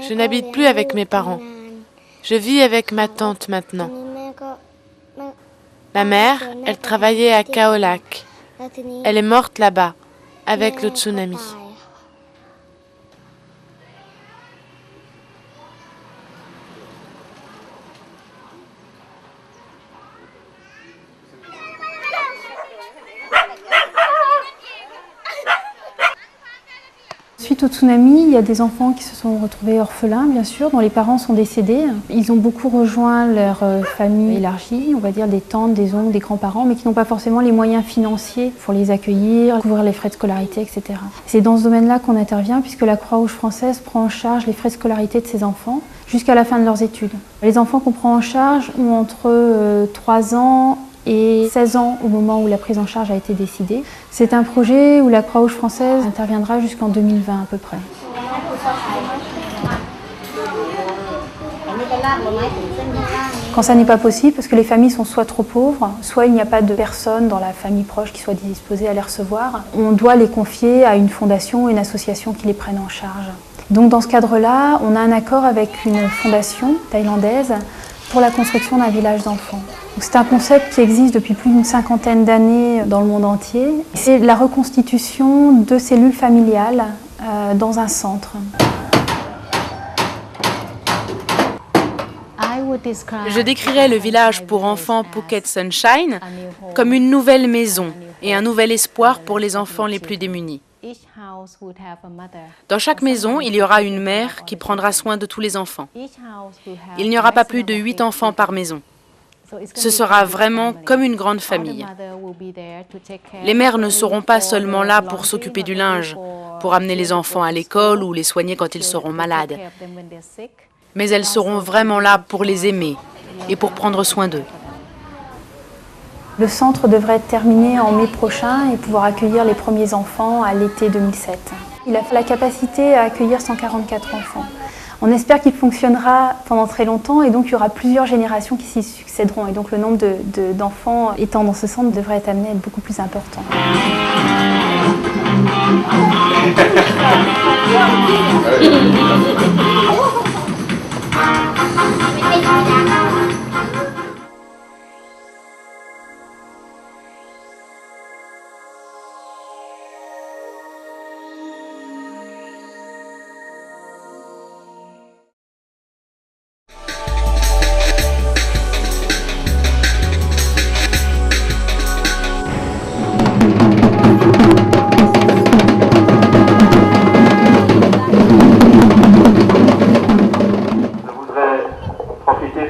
Je n'habite plus avec mes parents. Je vis avec ma tante maintenant. Ma mère, elle travaillait à Kaolack. Elle est morte là-bas, avec le tsunami. Suite au tsunami, il y a des enfants qui se sont retrouvés orphelins, bien sûr, dont les parents sont décédés. Ils ont beaucoup rejoint leur famille élargie, on va dire des tantes, des oncles, des grands-parents, mais qui n'ont pas forcément les moyens financiers pour les accueillir, couvrir les frais de scolarité, etc. C'est dans ce domaine-là qu'on intervient, puisque la Croix-Rouge française prend en charge les frais de scolarité de ces enfants jusqu'à la fin de leurs études. Les enfants qu'on prend en charge ont entre 3 ans et 16 ans au moment où la prise en charge a été décidée. C'est un projet où la Croix-Rouge française interviendra jusqu'en 2020 à peu près. Quand ça n'est pas possible, parce que les familles sont soit trop pauvres, soit il n'y a pas de personne dans la famille proche qui soit disposée à les recevoir, on doit les confier à une fondation ou une association qui les prenne en charge. Donc dans ce cadre-là, on a un accord avec une fondation thaïlandaise pour la construction d'un village d'enfants. C'est un concept qui existe depuis plus d'une 50aine d'années dans le monde entier. C'est la reconstitution de cellules familiales dans un centre. Je décrirais le village pour enfants Phuket Sunshine comme une nouvelle maison et un nouvel espoir pour les enfants les plus démunis. Dans chaque maison, il y aura une mère qui prendra soin de tous les enfants. Il n'y aura pas plus de 8 enfants par maison. Ce sera vraiment comme une grande famille. Les mères ne seront pas seulement là pour s'occuper du linge, pour amener les enfants à l'école ou les soigner quand ils seront malades. Mais elles seront vraiment là pour les aimer et pour prendre soin d'eux. Le centre devrait être terminé en mai prochain et pouvoir accueillir les premiers enfants à l'été 2007. Il a la capacité à accueillir 144 enfants. On espère qu'il fonctionnera pendant très longtemps et donc il y aura plusieurs générations qui s'y succéderont. Et donc le nombre d'enfants étant dans ce centre devrait être amené à être beaucoup plus important.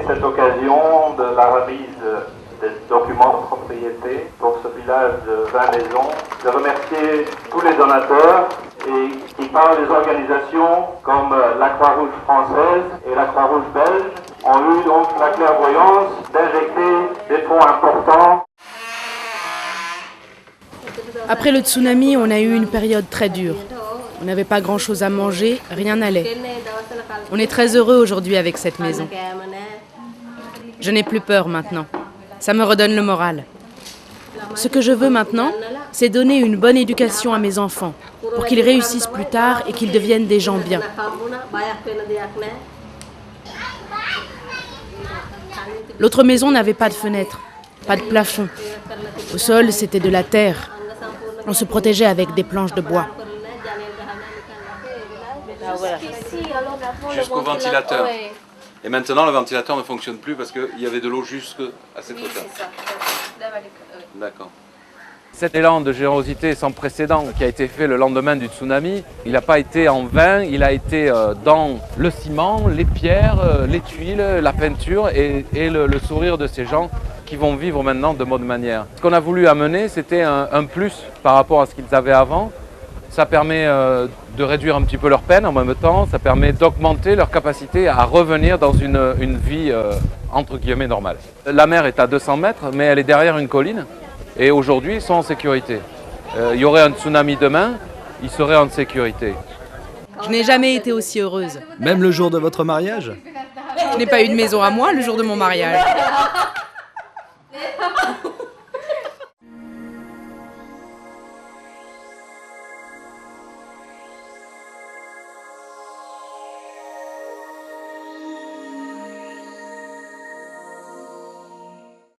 Cette occasion de la remise des documents de propriété pour ce village de 20 maisons, de remercier tous les donateurs et qui par les organisations comme la Croix-Rouge française et la Croix-Rouge belge ont eu donc la clairvoyance d'injecter des fonds importants. Après le tsunami, on a eu une période très dure. On n'avait pas grand-chose à manger, rien n'allait. On est très heureux aujourd'hui avec cette maison. Je n'ai plus peur maintenant. Ça me redonne le moral. Ce que je veux maintenant, c'est donner une bonne éducation à mes enfants, pour qu'ils réussissent plus tard et qu'ils deviennent des gens bien. L'autre maison n'avait pas de fenêtre, pas de plafond. Au sol, c'était de la terre. On se protégeait avec des planches de bois. Jusqu'au ventilateur. Et maintenant, le ventilateur ne fonctionne plus parce qu'il y avait de l'eau jusqu'à cette hauteur. D'accord. Cet élan de générosité sans précédent qui a été fait le lendemain du tsunami, il n'a pas été en vain, il a été dans le ciment, les pierres, les tuiles, la peinture et le sourire de ces gens qui vont vivre maintenant de bonne manière. Ce qu'on a voulu amener, c'était un plus par rapport à ce qu'ils avaient avant. Ça permet de réduire un petit peu leur peine en même temps, ça permet d'augmenter leur capacité à revenir dans une vie entre guillemets normale. La mer est à 200 mètres, mais elle est derrière une colline et aujourd'hui ils sont en sécurité. Il y aurait un tsunami demain, ils seraient en sécurité. Je n'ai jamais été aussi heureuse. Même le jour de votre mariage? Je n'ai pas eu de maison à moi le jour de mon mariage.